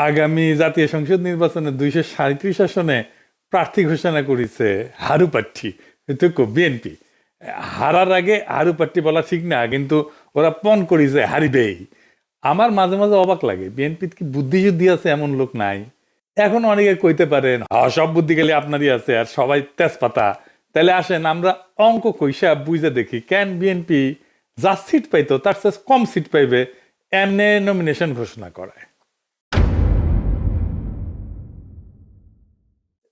আগামী জাতীয় সংসদ নির্বাচনে 237 আসনে প্রার্থী ঘোষণা করেছে হারু প্রার্থী বিএনপি। হারার আগে হারু প্রার্থী বলা ঠিক না, কিন্তু ওরা পণ করেছে হারিবেই। আমার মাঝে মাঝে অবাক লাগে, বিএনপি কি বুদ্ধি যুদ্ধি আছে এমন লোক নাই? এখন অনেকে কইতে পারেন সব বুদ্ধি গেলে আপনারই আছে আর সবাই তেজপাতা। তাহলে আসেন আমরা অঙ্ক কইসা বুঝে দেখি, কেন বিএনপি যা সিট পাইতো তার চেয়ে কম সিট পাইবে এমনি নমিনেশন ঘোষণা করায়।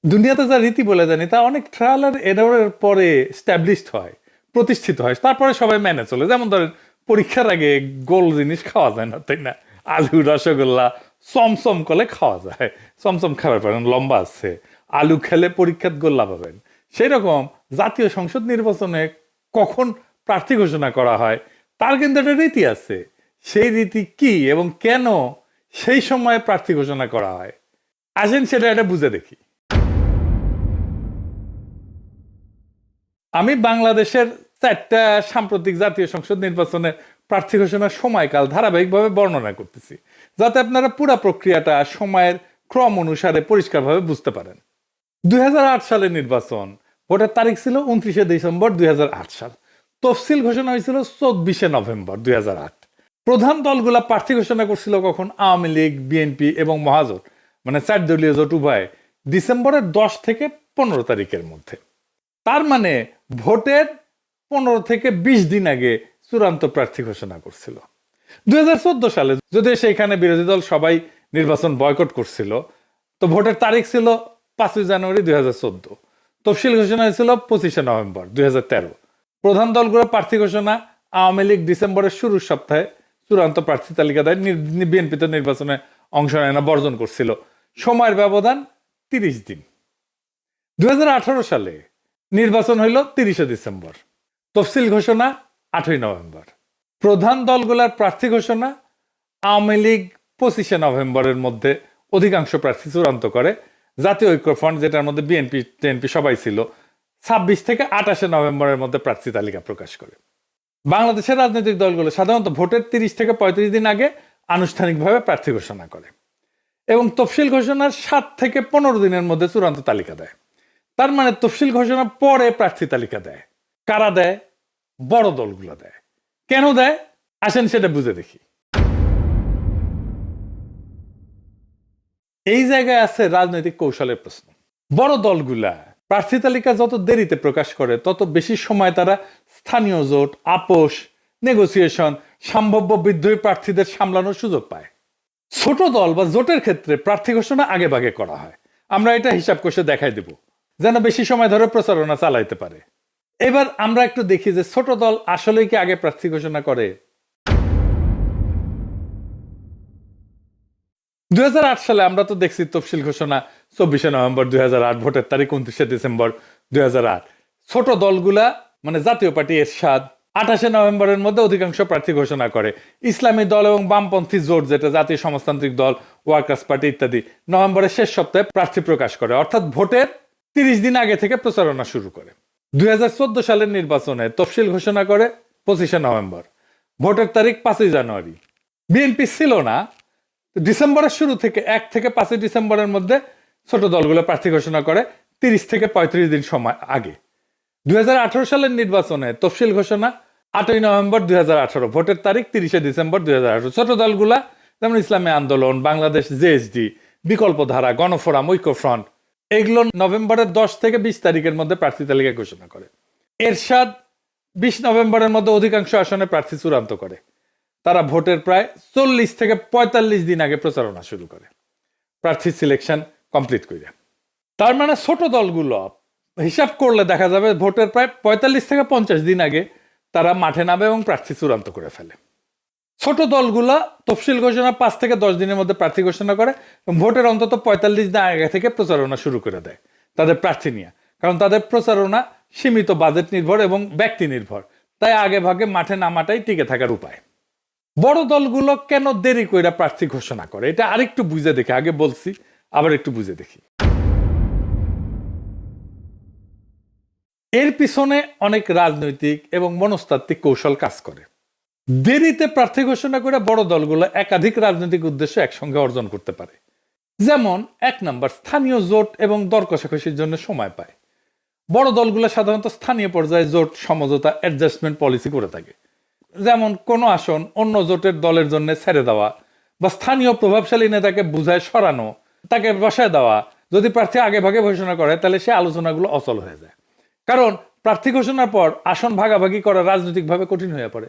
দুনিয়াতে যা রীতি বলে জানি তা অনেক ট্রায়াল আর এররের পরে স্ট্যাবলিশড হয়, প্রতিষ্ঠিত হয়, তারপরে সবাই মেনে চলে। যেমন ধরেন পরীক্ষার আগে গোল জিনিস খাওয়া যায় না, তাই না? আলু রসগোল্লা চমচম করলে খাওয়া যায়, চমচম খাবার পারেন, লম্বা আছে, আলু খেলে পরীক্ষাত গোল্লা পাবেন। সেই রকম জাতীয় সংসদ নির্বাচনে কখন প্রার্থী ঘোষণা করা হয় তার কিন্তু একটা রীতি আছে। সেই রীতি কি এবং কেন সেই সময়ে প্রার্থী ঘোষণা করা হয়, আসেন সেটা এটা বুঝে দেখি। আমি বাংলাদেশের 4টা সাম্প্রতিক জাতীয় সংসদ নির্বাচনের প্রার্থী ঘোষণার সময়কাল ধারাবাহিকভাবে বর্ণনা করতেছি, যাতে আপনারা পুরো প্রক্রিয়াটা সময়ের ক্রম অনুসারে পরিষ্কারভাবে বুঝতে পারেন। 2008 সালের নির্বাচন, ভোটের তারিখ ছিল 29শে ডিসেম্বর 2008 সাল। তফসিল ঘোষণা হয়েছিল 24শে নভেম্বর 2008। প্রধান দলগুলা প্রার্থী ঘোষণা করছিল কখন? আওয়ামী লীগ, বিএনপি এবং মহাজোট, মানে 4 দলীয় জোট উভয়, ডিসেম্বরের 10 থেকে 15 তারিখের মধ্যে। তার মানে ভোটের 15 থেকে 20 দিন আগে চূড়ান্ত প্রার্থী ঘোষণা করছিল। 2014 সালে যদি সেইখানে বিরোধী দল সবাই নির্বাচন বয়কট করছিল, তো ভোটের তারিখ ছিল 5 জানুয়ারি 2014। তফসিল ঘোষণা হয়েছিল 25শে নভেম্বর 2013। প্রধান দলগুলো প্রার্থী ঘোষণা, আওয়ামী লীগ ডিসেম্বরের শুরুর সপ্তাহে চূড়ান্ত প্রার্থী তালিকা দেয়। বিএনপি তো নির্বাচনে অংশ নেয় না, বর্জন করছিল। সময়ের ব্যবধান 30 দিন। 2018 সালে নির্বাচন হইল 30শে ডিসেম্বর, তফসিল ঘোষণা 8ই নভেম্বর। প্রধান দলগুলার প্রার্থী ঘোষণা, আওয়ামী লীগ 25শে নভেম্বরের মধ্যে অধিকাংশ প্রার্থী চূড়ান্ত করে। জাতীয় ঐক্যফ্রন্ট, যেটার মধ্যে বিএনপি টিএনপি সবাই ছিল, 26 থেকে 28শে নভেম্বরের মধ্যে প্রার্থী তালিকা প্রকাশ করে। বাংলাদেশের রাজনৈতিক দলগুলো সাধারণত ভোটের 30 থেকে 35 দিন আগে আনুষ্ঠানিকভাবে প্রার্থী ঘোষণা করে এবং তফসিল ঘোষণার 7 থেকে 15 দিনের মধ্যে চূড়ান্ত তালিকা দেয়। তার মানে তফসিল ঘোষণা পরে প্রার্থী তালিকা দেয়। কারা দেয়? বড় দলগুলো দেয়। কেন দেয় আসেন সেটা বুঝে দেখি। এই জায়গায় আছে রাজনৈতিক কৌশলের প্রশ্ন। বড় দলগুলা প্রার্থী তালিকা যত দেরিতে প্রকাশ করে তত বেশি সময় তারা স্থানীয় জোট, আপোষ, নেগোসিয়েশন, সম্ভাব্য বিদ্রোহী প্রার্থীদের সামলানোর সুযোগ পায়। ছোট দল বা জোটের ক্ষেত্রে প্রার্থী ঘোষণা আগে ভাগে করা হয়। আমরা এটা হিসাব কষে দেখাই দেব, যেন বেশি সময় ধরে প্রচারণা চালাইতে পারে। এবার আমরা একটু দেখি যে ছোট দল আসলে কি আগে প্রার্থী ঘোষণা করে। 2008 সালে আমরা তো দেখছি তফসিল ঘোষণা 24শে নভেম্বর 2008, ভোটের তারিখ 29শে ডিসেম্বর 2008। ছোট দলগুলা মানে জাতীয় পার্টি এরশাদ 28শে নভেম্বরের মধ্যে অধিকাংশ প্রার্থী ঘোষণা করে। ইসলামী দল এবং বামপন্থী জোট, যেটা জাতীয় সমাজতান্ত্রিক দল, ওয়ার্কার্স পার্টি ইত্যাদি, নভেম্বরের শেষ সপ্তাহে প্রার্থী প্রকাশ করে, অর্থাৎ ভোটের 30 দিন আগে থেকে প্রচারণা শুরু করে। 2014 সালের নির্বাচনে তফসিল ঘোষণা করে 25শে নভেম্বর, ভোটের তারিখ 5 জানুয়ারি। বিএনপি ছিল না, ডিসেম্বরের শুরু থেকে 1 থেকে 5 ডিসেম্বরের মধ্যে ছোট দলগুলো প্রার্থী ঘোষণা করে 30 থেকে 35 দিন সময় আগে। 2018 সালের নির্বাচনে তফসিল ঘোষণা 8ই নভেম্বর 2018, ভোটের তারিখ 30শে ডিসেম্বর 2018। ছোট দলগুলা যেমন ইসলামী আন্দোলন, বাংলাদেশ জেএসডি, বিকল্প ধারা, গণফোরাম, ঐক্যফ্রন্ট, এগুলো নভেম্বরের 10 থেকে 20 তারিখের মধ্যে প্রার্থী তালিকা ঘোষণা করে। এরশাদ 20 নভেম্বরের মধ্যে অধিকাংশ আসনে প্রার্থী চূড়ান্ত করে। তারা ভোটের প্রায় 40 থেকে 45 দিন আগে প্রচারণা শুরু করে প্রার্থী সিলেকশন কমপ্লিট করে। তার মানে ছোট দলগুলো হিসাব করলে দেখা যাবে ভোটের প্রায় 45 থেকে 50 দিন আগে তারা মাঠে নামে এবং প্রার্থী চূড়ান্ত করে ফেলে। ছোট দলগুলা তফসিল ঘোষণা 5 থেকে 10 দিনের মধ্যে প্রার্থী ঘোষণা করে এবং ভোটের অন্তত 45 দিন আগে থেকে প্রচারণা শুরু করে দেয় তাদের প্রার্থী নিয়ে, কারণ তাদের প্রচারণা সীমিত বাজেট নির্ভর এবং ব্যক্তি নির্ভর, তাই আগে ভাগে মাঠে নামাটাই টিকে থাকার উপায়। বড় দলগুলো কেন দেরি কইরা প্রার্থী ঘোষণা করে এটা আরেকটু বুঝে দেখি। আগে বলছি, আবার একটু বুঝে দেখি। এর পিছনে অনেক রাজনৈতিক এবং মনস্তাত্ত্বিক কৌশল কাজ করে। দেরিতে প্রার্থী ঘোষণা করে বড় দলগুলো একাধিক রাজনৈতিক উদ্দেশ্য একসঙ্গে অর্জন করতে পারে। যেমন 1 নম্বর, স্থানীয় জোট এবং দর কষাকষির জন্য সময় পায়। বড় দলগুলো সাধারণত স্থানীয় পর্যায়ে জোট সমঝোতা অ্যাডজাস্টমেন্ট পলিসি করে থাকে। যেমন কোনো আসন অন্য জোটের দলের জন্য ছেড়ে দেওয়া বা স্থানীয় প্রভাবশালী নেতাকে বুঝায় সরানো, তাকে বসায় দেওয়া। যদি প্রার্থী আগে ভাগে ঘোষণা করে তাহলে সে আলোচনাগুলো অচল হয়ে যায়, কারণ প্রার্থী ঘোষণার পর আসন ভাগাভাগি করা রাজনৈতিকভাবে কঠিন হয়ে পড়ে।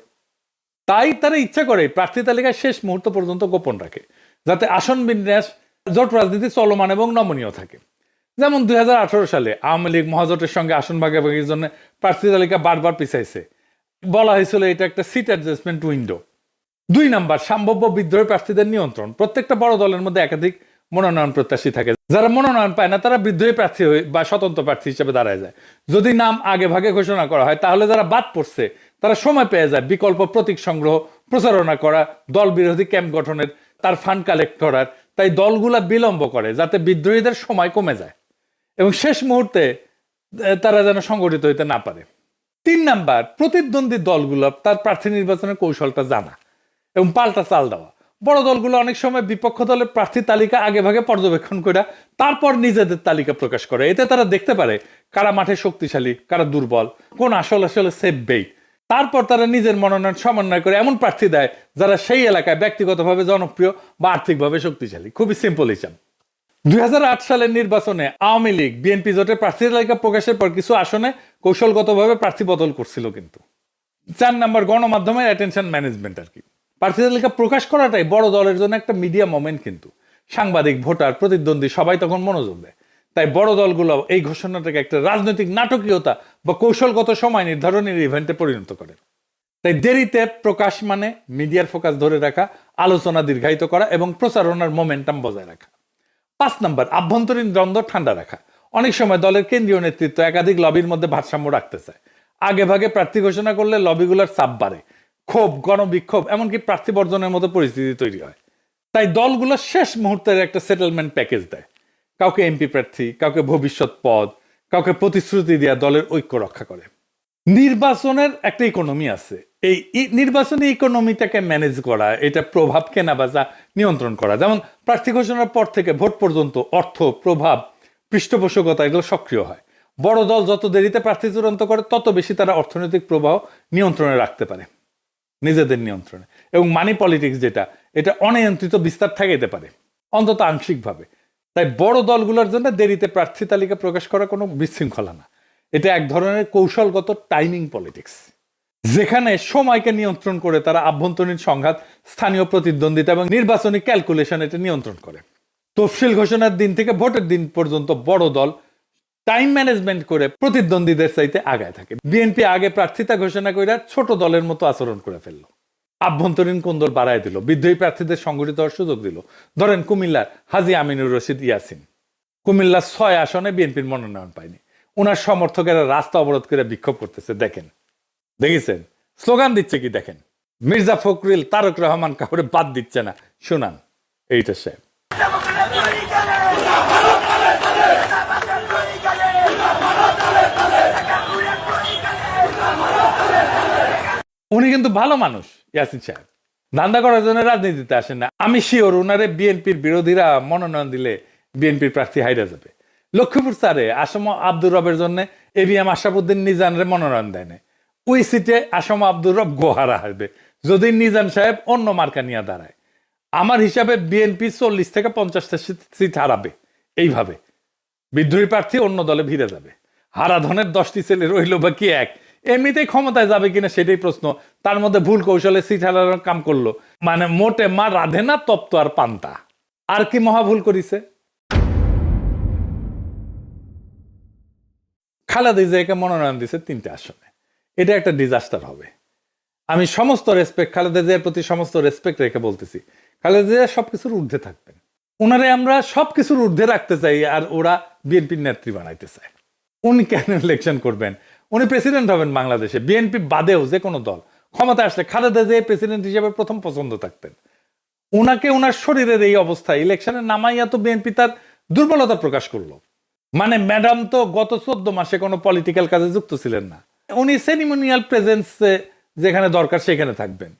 তাই তারা ইচ্ছা করে প্রার্থী তালিকা শেষ মুহূর্ত পর্যন্ত গোপন রাখে, যাতে আসন বিন্যাস জোট রাজনীতি চলমান এবং নমনীয় থাকে। যেমন 2018 সালে আওয়ামী লীগ মহাজোটের সঙ্গে আসন ভাগাভাগির জন্য প্রার্থী তালিকা বারবার পিছাইছে। বলা হয়েছিল এটা একটা সিট অ্যাডজাস্টমেন্ট উইন্ডো। 2 নম্বর, সম্ভাব্য বিদ্রোহী প্রার্থীদের নিয়ন্ত্রণ। প্রত্যেকটা বড় দলের মধ্যে একাধিক মনোনয়ন প্রত্যাশী থাকে। যারা মনোনয়ন পায় না তারা বিদ্রোহী প্রার্থী বা স্বতন্ত্র প্রার্থী হিসেবে দাঁড়ায় যায়। যদি নাম আগে ভাগে ঘোষণা করা হয় তাহলে যারা বাদ পড়ছে তারা সময় পেয়ে যায় বিকল্প প্রতীক সংগ্রহ, প্রচারণা করা, দল বিরোধী ক্যাম্প গঠনের, তার ফান্ড কালেক্ট করার। তাই দলগুলা বিলম্ব করে যাতে বিদ্রোহীদের সময় কমে যায় এবং শেষ মুহূর্তে তারা যেন সংগঠিত হইতে না পারে। 3 নম্বর, প্রতিদ্বন্দ্বী দলগুলো তার প্রার্থী নির্বাচনের কৌশলটা জানা এবং পাল্টা চাল দেওয়া। বড় দলগুলো অনেক সময় বিপক্ষ দলের প্রার্থী তালিকা আগে ভাগে পর্যবেক্ষণ করে তারপর নিজেদের তালিকা প্রকাশ করে। এতে তারা দেখতে পারে কারা মাঠে শক্তিশালী, কারা দুর্বল, কোন আসলে সেফ বেইট। তারপর তারা নিজের মনোনয়ন সমন্বয় করে এমন প্রার্থী দেয় যারা সেই এলাকায় ব্যক্তিগতভাবে জনপ্রিয় বা আর্থিকভাবে শক্তিশালী। খুবই সিম্পল হিসাব। 2008 সালের নির্বাচনে আওয়ামী লীগ বিএনপি জোটের প্রার্থী তালিকা প্রকাশের পর কিছু আসনে কৌশলগতভাবে প্রার্থী বদল করছিল। কিন্তু 4 নম্বর, গণমাধ্যমের অ্যাটেনশন ম্যানেজমেন্ট। আর কি, প্রার্থী তালিকা প্রকাশ করাটাই বড় দলের জন্য একটা মিডিয়া মোমেন্ট। কিন্তু সাংবাদিক, ভোটার, প্রতিদ্বন্দ্বী সবাই তখন মনোযোগ দেয়। তাই বড় দলগুলো এই ঘোষণাটাকে একটা রাজনৈতিক নাটকীয়তা বা কৌশলগত সময় নির্ধারণের ইভেন্টে পরিণত করে। তাই দেরিতে প্রকাশ মানে মিডিয়ার ফোকাস ধরে রাখা, আলোচনা দীর্ঘায়িত করা এবং প্রচারণার মোমেন্টাম বজায় রাখা। 5 নম্বর, আভ্যন্তরীণ দ্বন্দ্ব ঠান্ডা রাখা। অনেক সময় দলের কেন্দ্রীয় নেতৃত্ব একাধিক লবির মধ্যে ভারসাম্য রাখতে চায়। আগে ভাগে প্রার্থী ঘোষণা করলে লবিগুলোর চাপ বাড়ে, ক্ষোভ, গণবিক্ষোভ, এমনকি প্রার্থী বর্জনের মতো পরিস্থিতি তৈরি হয়। তাই দলগুলো শেষ মুহূর্তের একটা সেটেলমেন্ট প্যাকেজ দেয়। কাউকে এমপি প্রার্থী, কাউকে ভবিষ্যৎ পদ, কাউকে প্রতিশ্রুতি দেওয়া দলের ঐক্য রক্ষা করে। নির্বাচনের একটা ইকোনমি আছে। এই নির্বাচনী ইকোনমিটাকে ম্যানেজ করা, এটা প্রভাব কেনাবেচা নিয়ন্ত্রণ করা। যেমন প্রার্থী ঘোষণার পর থেকে ভোট পর্যন্ত অর্থ, প্রভাব, পৃষ্ঠপোষকতা এগুলো সক্রিয় হয়। বড় দল যত দেরিতে প্রার্থী চূড়ান্ত করে তত বেশি তারা অর্থনৈতিক প্রবাহ নিয়ন্ত্রণে রাখতে পারে, নিজেদের নিয়ন্ত্রণে। এবং মানি পলিটিক্স যেটা, এটা অনিয়ন্ত্রিত বিস্তার ঠেকাইতে পারে, অন্তত আংশিকভাবে। তাই বড় দলগুলোর জন্য দেরিতে প্রার্থী তালিকা প্রকাশ করা কোনো বিশৃঙ্খলা না, এটা এক ধরনের কৌশলগত টাইমিং পলিটিক্স, যেখানে সময়কে নিয়ন্ত্রণ করে তারা আভ্যন্তরীণ সংঘাত, স্থানীয় প্রতিদ্বন্দ্বিতা এবং নির্বাচনী ক্যালকুলেশন এটা নিয়ন্ত্রণ করে। তফসিল ঘোষণার দিন থেকে ভোটের দিন পর্যন্ত বড় দল টাইম ম্যানেজমেন্ট করে প্রতিদ্বন্দ্বীদের চাইতে আগায় থাকে। বিএনপি আগে প্রার্থিতা ঘোষণা করে ছোট দলের মতো আচরণ করে ফেললো, আভ্যন্তরীণ কোন্দল বাড়ায় দিল, বিদ্রোহী প্রার্থীদের সংগঠিত হওয়ার সুযোগ দিল। ধরেন কুমিল্লার হাজী আমিনুর রশিদ ইয়াসিন, কুমিল্লার 6 আসনে বিএনপির মনোনয়ন পায়নি। ওনার সমর্থকেরা রাস্তা অবরোধ করে বিক্ষোভ করতেছে। দেখেছেন স্লোগান দিচ্ছে কি? দেখেন, মির্জা ফখরুল, তারেক রহমান কাউরে বাদ দিচ্ছে না। শুনান এইটা সাহেব। উনি কিন্তু ভালো মানুষ, ইয়াসিন সাহেব ধান্দা করার জন্য রাজনীতিতে আসেন না। আমি শিওর উনারে বিএনপির বিরোধীরা মনোনয়ন দিলে বিএনপির প্রার্থী হাইরা যাবে। লক্ষ্মীপুর স্যারে আসম আব্দুর রবের জন্য এবিএম আশরাফুদ্দিন নিজানরে মনোনয়ন দেয় না। ওই সিটে আসম আব্দুর রব গোহারা হারবে যদি নিজান সাহেব অন্য মার্কা নিয়ে দাঁড়ায়। আমার হিসাবে বিএনপি 40 থেকে 50টা সিট হারাবে। এইভাবে বিদ্রোহী প্রার্থী অন্য দলে ভিড়ে যাবে। হারাধনের 10টি ছেলে রইল বা কি এক, এমনিতেই ক্ষমতায় যাবে কিনা সেটাই প্রশ্ন। তার মধ্যে ভুল কৌশলে সিট হারানোর কাম করলো, মানে মোটে মা রাধে না তপ্ত আর পান্তা। আর কি মহা ভুল করিছে? খালেদা জিয়াকে মনোনয়ন দিছে 3টে আসনে। এটা একটা ডিজাস্টার হবে। আমি সমস্ত রেসপেক্ট, খালেদা জিয়ার প্রতি সমস্ত রেসপেক্ট রেখে বলতেছি, খালেদা জিয়া সবকিছুর ঊর্ধ্বে থাকবেন। ওনারে আমরা সবকিছুর ঊর্ধ্বে রাখতে চাই, আর ওরা বিএনপির নেত্রী বানাইতে চায়। উনি কেন ইলেকশন করবেন? উনি প্রেসিডেন্ট হবেন বাংলাদেশে। বিএনপি বাদেও যে কোনো দল ক্ষমতা আসলে খালেদা জিয়া প্রেসিডেন্ট হিসেবে প্রথম পছন্দ থাকতেন। উনাকে ওনার শরীরের এই অবস্থায় ইলেকশনে নামাইয়া তো বিএনপি তার দুর্বলতা প্রকাশ করলো। মানে ম্যাডাম তো গত 14 মাসে কোনো পলিটিক্যাল কাজে যুক্ত ছিলেন না। উনি সেরিমোনিয়াল প্রেজেন্সে যেখানে দরকার সেখানে থাকবেন,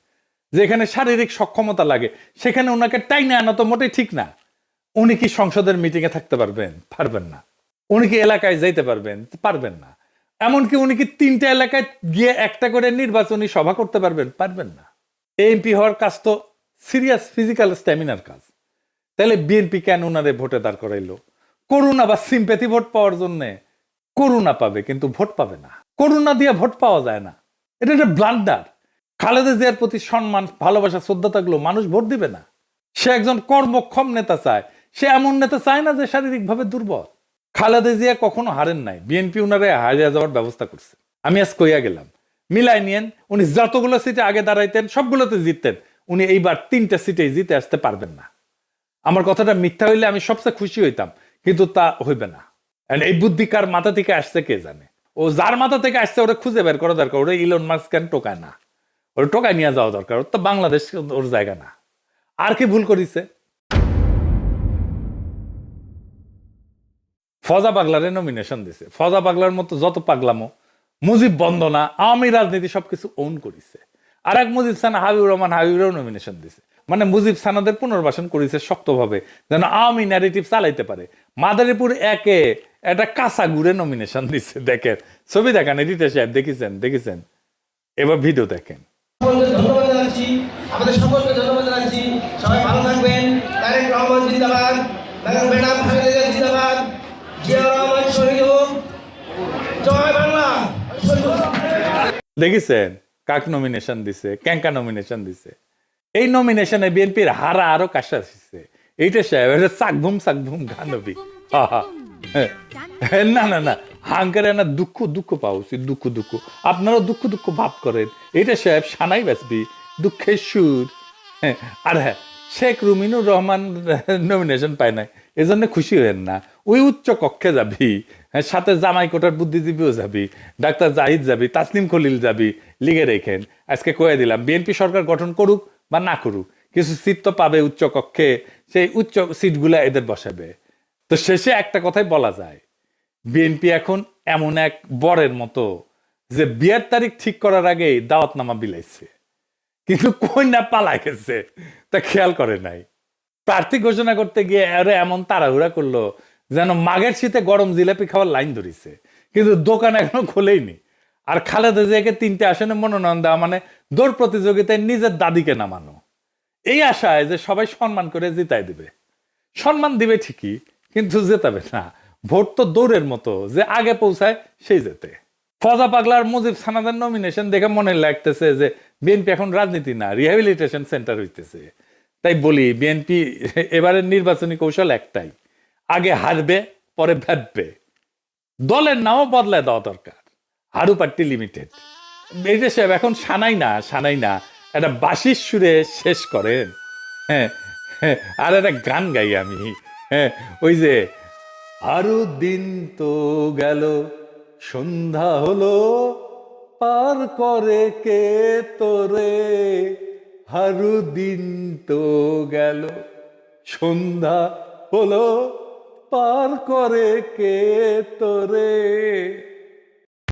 যেখানে শারীরিক সক্ষমতা লাগে সেখানে ওনাকে টাইনে আনা তো মোটেই ঠিক না। উনি কি সংসদের মিটিং এ থাকতে পারবেন? পারবেন না। উনি কি এলাকায় যাইতে পারবেন? পারবেন না। এমনকি উনি কি 3টা এলাকায় গিয়ে একটা করে নির্বাচনী সভা করতে পারবেন? পারবেন না। এমপি হওয়ার কাজ তো সিরিয়াস ফিজিক্যাল স্ট্যামিনার কাজ। তাহলে বিএনপি কেন উনারে ভোটে দাঁড় করাইলো? করুণা বা সিম্প্যাথি ভোট পাওয়ার জন্য। করুণা পাবে কিন্তু ভোট পাবে না। করুণা দিয়ে ভোট পাওয়া যায় না, এটা একটা ব্লান্ডার। খালেদা জিয়ার প্রতি সম্মান, ভালোবাসা, শ্রদ্ধা থাকলেও মানুষ ভোট দিবে না। সে একজন কর্মক্ষম নেতা চায়। সে এমন নেতা চায় না যে শারীরিকভাবে দুর্বল। খালেদা জিয়া কখনো হারেন নাই, বিএনপি উনারে হারিয়ে যাওয়ার ব্যবস্থা করছে। আমি আজ কইয়া গেলাম, মিলাই নিয়েন। উনি যতগুলো সিটে আগে দাঁড়াইতেন সবগুলোতে জিততেন। উনি এইবার 3টা সিটেই জিতে আসতে পারবেন না। আমার কথাটা মিথ্যা হইলে আমি সবচেয়ে খুশি হইতাম, কিন্তু তা হইবে না। এই বুদ্ধি কার মাথা থেকে আসছে কে জানে। ও যার মাথা থেকে আসছে ওরা খুঁজে বের করা দরকার। ওরা ইলন মাস্ক কেন টোকায় না? ওর টোকায় নিয়ে যাওয়া দরকার। ওর তো বাংলাদেশ ওর জায়গা না। আর কি ভুল করিছে? ফজা পাগলারে নমিনেশন দিছে। ফজা পাগলার মতো যত পাগলামো, মুজিব বন্দনা, আওয়ামী রাজনীতি সবকিছু ওন করিছে। আর এক মুজিব সানা হাবিবুর রহমান, হাবিবুরও নমিনেশন দিছে। মানে মুজিব সানাদের পুনর্বাসন করেছে শক্তভাবে, যেন আওয়ামী ন্যারেটিভ চালাইতে পারে। মাদারীপুর একে একটা কাঁচা গুড়ে নমিনেশন দিচ্ছে। দেখেন ছবি, দেখান এডিটর সাহেব, দেখেছেন? এবার ভিডিও দেখেন। ধন্যবাদ জানাচ্ছি, আমাদের সকলকে ধন্যবাদ জানাচ্ছি। সবাই ভালো থাকবেন। তারেক রহমান জিন্দাবাদ, ম্যাডাম খালেদা জিয়া জিন্দাবাদ, জিয়া রহমান শহীদ হোক, জয় বাংলা। দেখেছেন কাক নমিনেশন দিছে, ক্যাঙ্কা নমিনেশন দিছে। এই নমিনেশনে বিএনপির হারা আরো কাশা আসছে। এইটা সাহেব চাকভুম গানবি। না হাঙ্কারে না, দুঃখ পাওয়া উচিত। দুঃখ আপনারাও দুঃখ ভাব করেন। এটা সাহেব সানাই বাঁচবি, দুঃখের সুর। আর হ্যাঁ, শেখ রুমিনুর রহমান নমিনেশন পায় নাই, এজন্য খুশি হয়েন না। ওই উচ্চ কক্ষে যাবি, হ্যাঁ, সাথে জামাই কোটার বুদ্ধিজীবীও যাবি, ডাক্তার জাহিদ যাবি, তাসনিম খলিল যাবি। লিগে রেখেন, আজকে কয়ে দিলাম, বিএনপি সরকার গঠন করুক বা না করুক, কিছু সিট তো পাবে উচ্চ কক্ষে। সেই উচ্চ সিটগুলা এদের বসাবে। তো শেষে একটা কথাই বলা যায়, বিএনপি এখন এমন এক বরের মতো যে বিয়ের তারিখ ঠিক করার আগেই দাওয়াতনামা বিলাইছে, কিন্তু কই না পালায় গেছে তা খেয়াল করে নাই। প্রার্থী ঘোষণা করতে গিয়ে আরে এমন তাড়াহুড়া করলো যেন মাঘের শীতে গরম জিলাপি খাওয়ার লাইন ধরিছে, কিন্তু দোকান এখনো খোলেইনি। আর খালেদা জিয়াকে 3টে আসনে মনোনয়ন দেওয়া মানে দৌড় প্রতিযোগিতায় নিজের দাদিকে নামানো। এই আশায় যে সবাই সম্মান করে জিতাই দিবে। সম্মান দিবে ঠিকই, কিন্তু জেতাবে না। ভোট তো দৌড়ের মতো, যে আগে পৌঁছায় সেই জেতে। ফজা পাগলার মুজিব সানাদের নমিনেশন দেখে মনে লাগতেছে যে বিএনপি এখন রাজনীতি না, রিহ্যাবিলিটেশন সেন্টার হইতেছে। তাই বলি, বিএনপি এবারের নির্বাচনী কৌশল একটাই, আগে হারবে পরে ভাববে। দলের নামও বদলায় দেওয়া দরকার, হারু পার্টি লিমিটেড। এই সাহেব এখন সানাই না একটা বাঁশির সুরে শেষ করেন। হ্যাঁ, আর একটা গান গাই আমি। হ্যাঁ, ওই যে আরো দিন তো গেল, সন্ধ্যা হলো, পার করে কে তোরে। হারু দিন তো গেল, সন্ধ্যা হলো, পার করে কে তোরে।